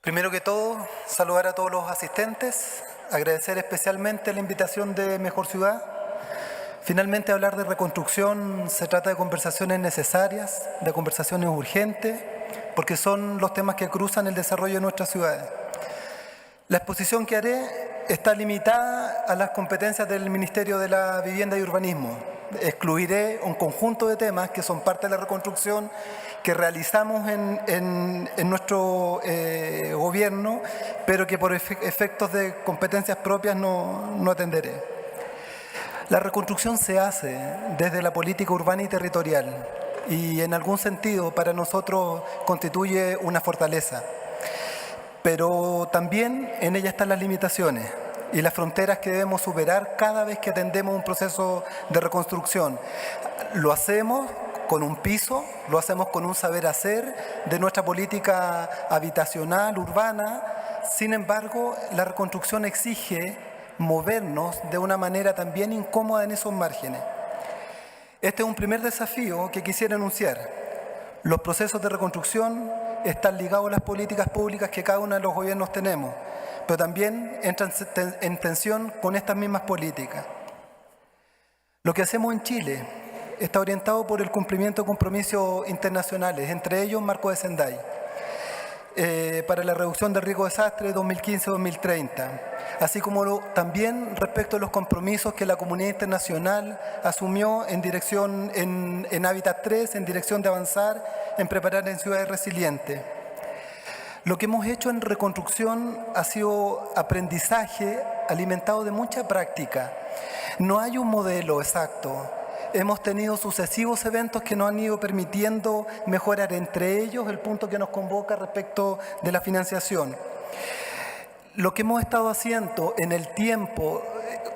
Primero que todo, saludar a todos los asistentes, agradecer especialmente la invitación de Mejor Ciudad. Finalmente, hablar de reconstrucción se trata de conversaciones necesarias, de conversaciones urgentes, porque son los temas que cruzan el desarrollo de nuestras ciudades. La exposición que haré está limitada a las competencias del Ministerio de la Vivienda y Urbanismo. Excluiré un conjunto de temas que son parte de la reconstrucción que realizamos en nuestro gobierno, pero que por efectos de competencias propias no atenderé. La reconstrucción se hace desde la política urbana y territorial y en algún sentido para nosotros constituye una fortaleza. Pero también en ella están las limitaciones y las fronteras que debemos superar cada vez que atendemos un proceso de reconstrucción. Lo hacemos con un piso, lo hacemos con un saber hacer de nuestra política habitacional, urbana. Sin embargo, la reconstrucción exige movernos de una manera también incómoda en esos márgenes. Este es un primer desafío que quisiera enunciar. Los procesos de reconstrucción están ligados a las políticas públicas que cada uno de los gobiernos tenemos, pero también entran en tensión con estas mismas políticas. Lo que hacemos en Chile está orientado por el cumplimiento de compromisos internacionales, entre ellos Marco de Sendai, para la reducción del riesgo de desastre 2015-2030, así como también respecto a los compromisos que la comunidad internacional asumió en Hábitat 3, en dirección de avanzar en preparar en ciudades resilientes. Lo que hemos hecho en reconstrucción ha sido aprendizaje alimentado de mucha práctica. No hay un modelo exacto. Hemos tenido sucesivos eventos que nos han ido permitiendo mejorar, entre ellos el punto que nos convoca respecto de la financiación. Lo que hemos estado haciendo en el tiempo,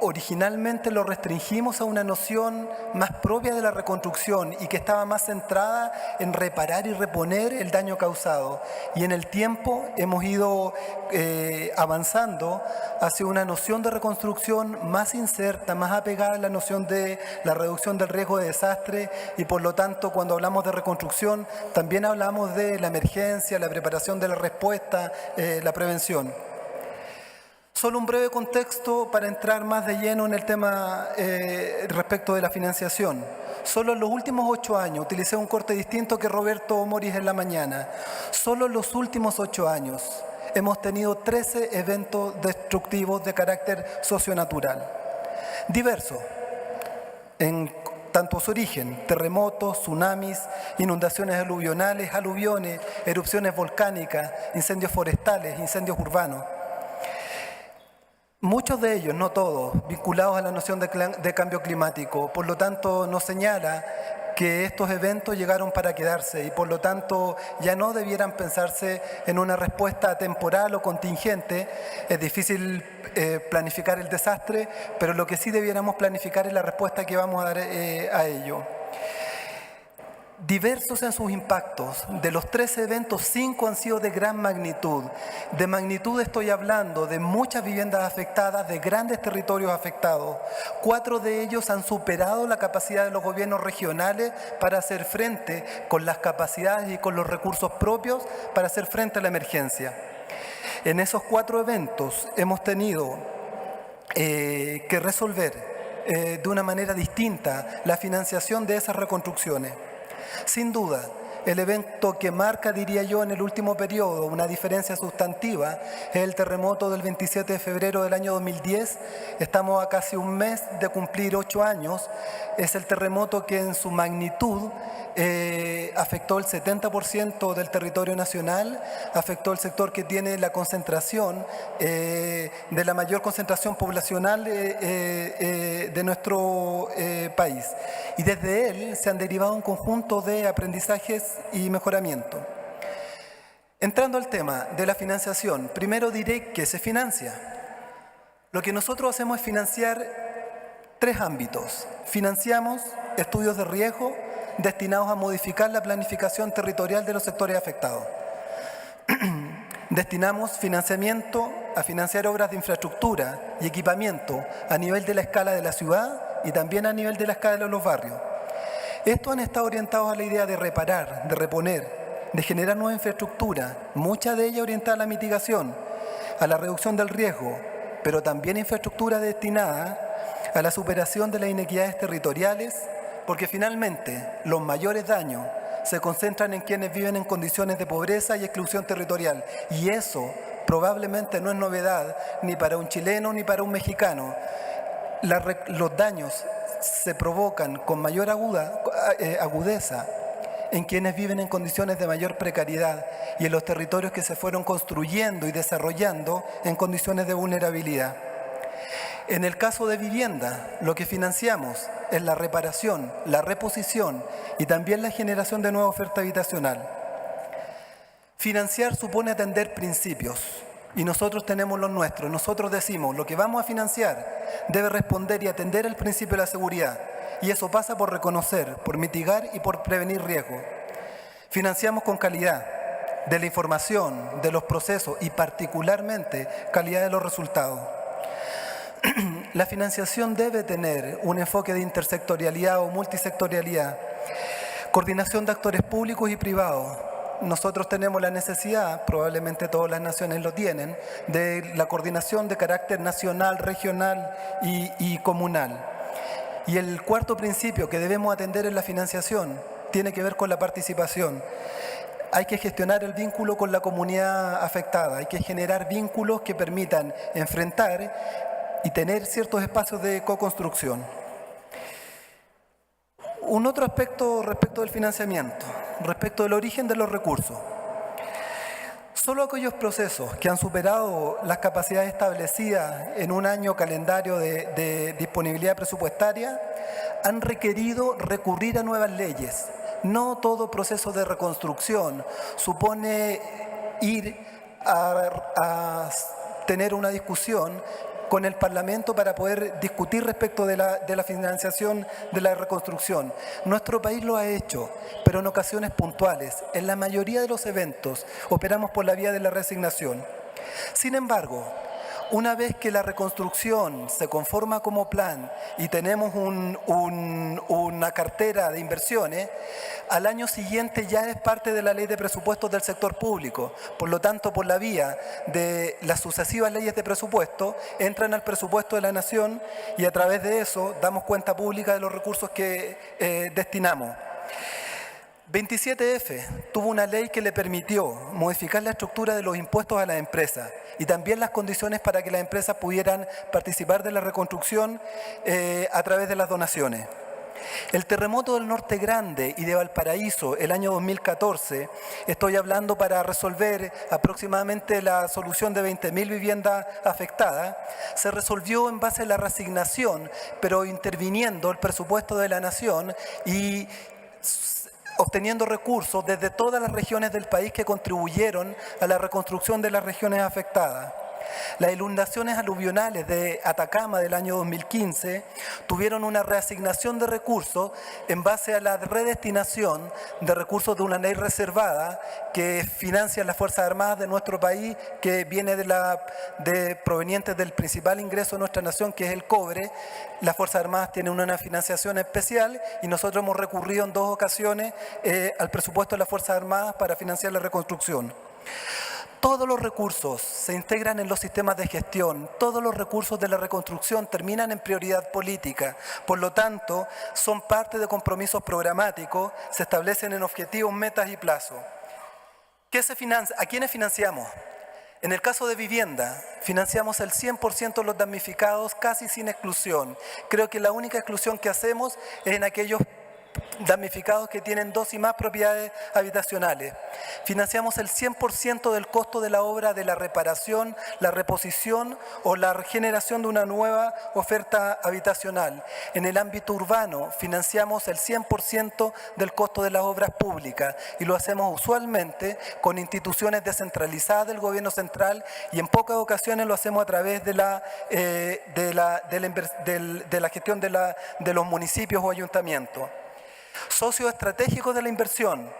originalmente lo restringimos a una noción más propia de la reconstrucción y que estaba más centrada en reparar y reponer el daño causado. Y en el tiempo hemos ido avanzando hacia una noción de reconstrucción más inserta, más apegada a la noción de la reducción del riesgo de desastre y por lo tanto cuando hablamos de reconstrucción también hablamos de la emergencia, la preparación de la respuesta, la prevención. Solo un breve contexto para entrar más de lleno en el tema respecto de la financiación. Solo en los últimos 8 años, utilicé un corte distinto que Roberto Moris en la mañana, solo en los últimos 8 años hemos tenido 13 eventos destructivos de carácter socionatural, diversos en tanto su origen: terremotos, tsunamis, inundaciones aluvionales, aluviones, erupciones volcánicas, incendios forestales, incendios urbanos. Muchos de ellos, no todos, vinculados a la noción de cambio climático. Por lo tanto, nos señala que estos eventos llegaron para quedarse y por lo tanto ya no debieran pensarse en una respuesta temporal o contingente. Es difícil planificar el desastre, pero lo que sí debiéramos planificar es la respuesta que vamos a dar a ello. Diversos en sus impactos. De los 13 eventos, 5 han sido de gran magnitud. De magnitud estoy hablando de muchas viviendas afectadas, de grandes territorios afectados. 4 de ellos han superado la capacidad de los gobiernos regionales para hacer frente con las capacidades y con los recursos propios para hacer frente a la emergencia. En esos 4 eventos hemos tenido que resolver de una manera distinta la financiación de esas reconstrucciones. Sin duda, el evento que marca, diría yo, en el último periodo una diferencia sustantiva es el terremoto del 27 de febrero del año 2010. Estamos a casi un mes de cumplir 8 años. Es el terremoto que en su magnitud afectó el 70% del territorio nacional, afectó el sector que tiene la concentración de la mayor concentración poblacional de nuestro país. Y desde él se han derivado un conjunto de aprendizajes y mejoramiento. Entrando al tema de la financiación, primero diré que se financia. Lo que nosotros hacemos es financiar 3 ámbitos. Financiamos estudios de riesgo destinados a modificar la planificación territorial de los sectores afectados. Destinamos financiamiento a financiar obras de infraestructura y equipamiento a nivel de la escala de la ciudad y también a nivel de la escala de los barrios. Estos han estado orientados a la idea de reparar, de reponer, de generar nueva infraestructura, mucha de ella orientada a la mitigación, a la reducción del riesgo, pero también infraestructura destinada a la superación de las inequidades territoriales, porque finalmente los mayores daños se concentran en quienes viven en condiciones de pobreza y exclusión territorial. Y eso probablemente no es novedad ni para un chileno ni para un mexicano. Los daños se provocan con mayor agudeza en quienes viven en condiciones de mayor precariedad y en los territorios que se fueron construyendo y desarrollando en condiciones de vulnerabilidad. En el caso de vivienda, lo que financiamos es la reparación, la reposición y también la generación de nueva oferta habitacional. Financiar supone atender principios y nosotros tenemos los nuestros. Nosotros decimos, lo que vamos a financiar debe responder y atender el principio de la seguridad. Y eso pasa por reconocer, por mitigar y por prevenir riesgos. Financiamos con calidad de la información, de los procesos y particularmente calidad de los resultados. La financiación debe tener un enfoque de intersectorialidad o multisectorialidad, coordinación de actores públicos y privados. Nosotros tenemos la necesidad, probablemente todas las naciones lo tienen, de la coordinación de carácter nacional, regional y comunal. Y el cuarto principio que debemos atender en la financiación tiene que ver con la participación. Hay que gestionar el vínculo con la comunidad afectada, hay que generar vínculos que permitan enfrentar y tener ciertos espacios de co-construcción. Un otro aspecto respecto del financiamiento, respecto del origen de los recursos. Solo aquellos procesos que han superado las capacidades establecidas en un año calendario de disponibilidad presupuestaria han requerido recurrir a nuevas leyes. No todo proceso de reconstrucción supone ir a tener una discusión con el Parlamento para poder discutir respecto de la financiación de la reconstrucción. Nuestro país lo ha hecho, pero en ocasiones puntuales. En la mayoría de los eventos operamos por la vía de la reasignación. Sin embargo, una vez que la reconstrucción se conforma como plan y tenemos una cartera de inversiones, al año siguiente ya es parte de la ley de presupuestos del sector público. Por lo tanto, por la vía de las sucesivas leyes de presupuesto, entran al presupuesto de la Nación y a través de eso damos cuenta pública de los recursos que destinamos. 27F tuvo una ley que le permitió modificar la estructura de los impuestos a las empresas y también las condiciones para que las empresas pudieran participar de la reconstrucción a través de las donaciones. El terremoto del Norte Grande y de Valparaíso el año 2014, estoy hablando para resolver aproximadamente la solución de 20.000 viviendas afectadas, se resolvió en base a la reasignación, pero interviniendo el presupuesto de la Nación y obteniendo recursos desde todas las regiones del país que contribuyeron a la reconstrucción de las regiones afectadas. Las inundaciones aluvionales de Atacama del año 2015 tuvieron una reasignación de recursos en base a la redestinación de recursos de una ley reservada que financia las Fuerzas Armadas de nuestro país, que viene provenientes del principal ingreso de nuestra nación, que es el cobre. Las Fuerzas Armadas tienen una financiación especial y nosotros hemos recurrido en 2 ocasiones al presupuesto de las Fuerzas Armadas para financiar la reconstrucción. Todos los recursos se integran en los sistemas de gestión, todos los recursos de la reconstrucción terminan en prioridad política, por lo tanto, son parte de compromisos programáticos, se establecen en objetivos, metas y plazos. ¿Qué se financia? ¿A quiénes financiamos? En el caso de vivienda, financiamos el 100% de los damnificados casi sin exclusión. Creo que la única exclusión que hacemos es en aquellos damnificados que tienen 2 y más propiedades habitacionales. Financiamos el 100% del costo de la obra de la reparación, la reposición o la generación de una nueva oferta habitacional. En el ámbito urbano financiamos el 100% del costo de las obras públicas y lo hacemos usualmente con instituciones descentralizadas del gobierno central y en pocas ocasiones lo hacemos a través de la gestión de los municipios o ayuntamientos. Socios estratégicos de la inversión.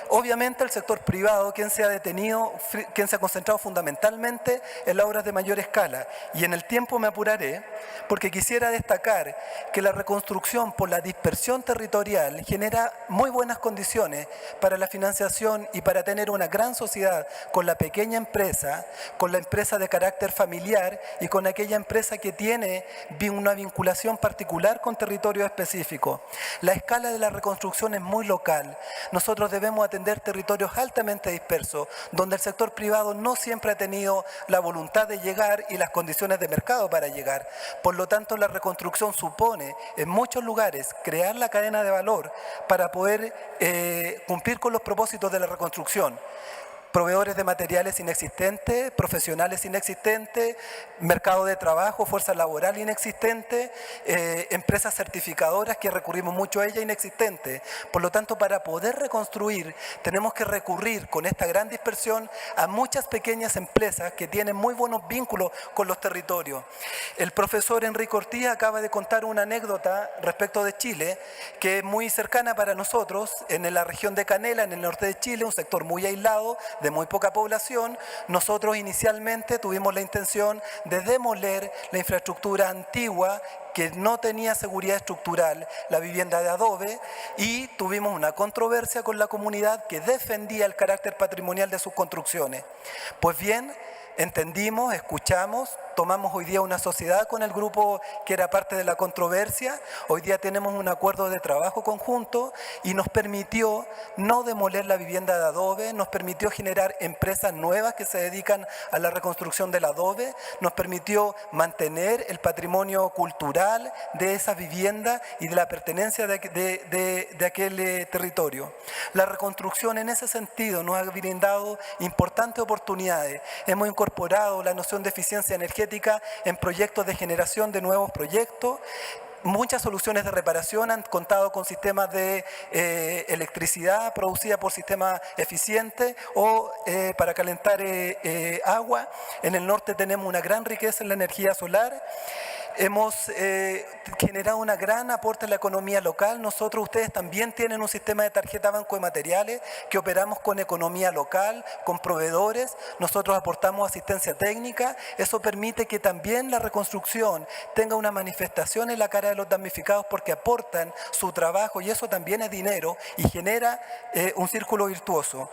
Obviamente el sector privado, quien se ha concentrado fundamentalmente en las obras de mayor escala. Y en el tiempo me apuraré, porque quisiera destacar que la reconstrucción por la dispersión territorial genera muy buenas condiciones para la financiación y para tener una gran sociedad con la pequeña empresa, con la empresa de carácter familiar y con aquella empresa que tiene una vinculación particular con territorio específico. La escala de la reconstrucción es muy local. Nosotros debemos atender territorios altamente dispersos, donde el sector privado no siempre ha tenido la voluntad de llegar y las condiciones de mercado para llegar. Por lo tanto, la reconstrucción supone, en muchos lugares, crear la cadena de valor para poder cumplir con los propósitos de la reconstrucción. Proveedores de materiales inexistentes, profesionales inexistentes, mercado de trabajo, fuerza laboral inexistente, empresas certificadoras que recurrimos mucho a ellas inexistentes. Por lo tanto, para poder reconstruir, tenemos que recurrir con esta gran dispersión a muchas pequeñas empresas que tienen muy buenos vínculos con los territorios. El profesor Enrique Ortiz acaba de contar una anécdota respecto de Chile, que es muy cercana para nosotros, en la región de Canela, en el norte de Chile, un sector muy aislado, de muy poca población. Nosotros inicialmente tuvimos la intención de demoler la infraestructura antigua que no tenía seguridad estructural, la vivienda de adobe, y tuvimos una controversia con la comunidad que defendía el carácter patrimonial de sus construcciones. Pues bien, entendimos, escuchamos, tomamos hoy día una sociedad con el grupo que era parte de la controversia. Hoy día tenemos un acuerdo de trabajo conjunto y nos permitió no demoler la vivienda de adobe, nos permitió generar empresas nuevas que se dedican a la reconstrucción del adobe, nos permitió mantener el patrimonio cultural de esa vivienda y de la pertenencia de aquel territorio. La reconstrucción en ese sentido nos ha brindado importantes oportunidades. Hemos incorporado la noción de eficiencia energética en proyectos de generación de nuevos proyectos. Muchas soluciones de reparación han contado con sistemas de electricidad producida por sistemas eficientes o para calentar agua. En el norte tenemos una gran riqueza en la energía solar. Hemos generado una gran aporte en la economía local. Nosotros, ustedes también tienen un sistema de tarjeta banco de materiales que operamos con economía local, con proveedores. Nosotros aportamos asistencia técnica. Eso permite que también la reconstrucción tenga una manifestación en la cara de los damnificados porque aportan su trabajo y eso también es dinero y genera un círculo virtuoso.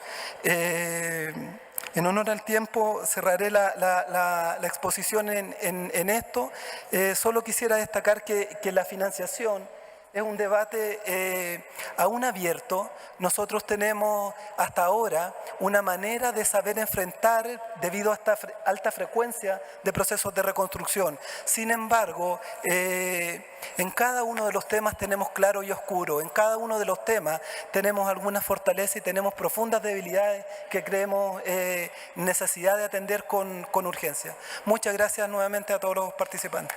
En honor al tiempo, cerraré la exposición en esto. Solo quisiera destacar que la financiación es un debate aún abierto. Nosotros tenemos hasta ahora una manera de saber enfrentar debido a esta alta frecuencia de procesos de reconstrucción. Sin embargo, en cada uno de los temas tenemos claro y oscuro. En cada uno de los temas tenemos algunas fortalezas y tenemos profundas debilidades que creemos necesidad de atender con urgencia. Muchas gracias nuevamente a todos los participantes.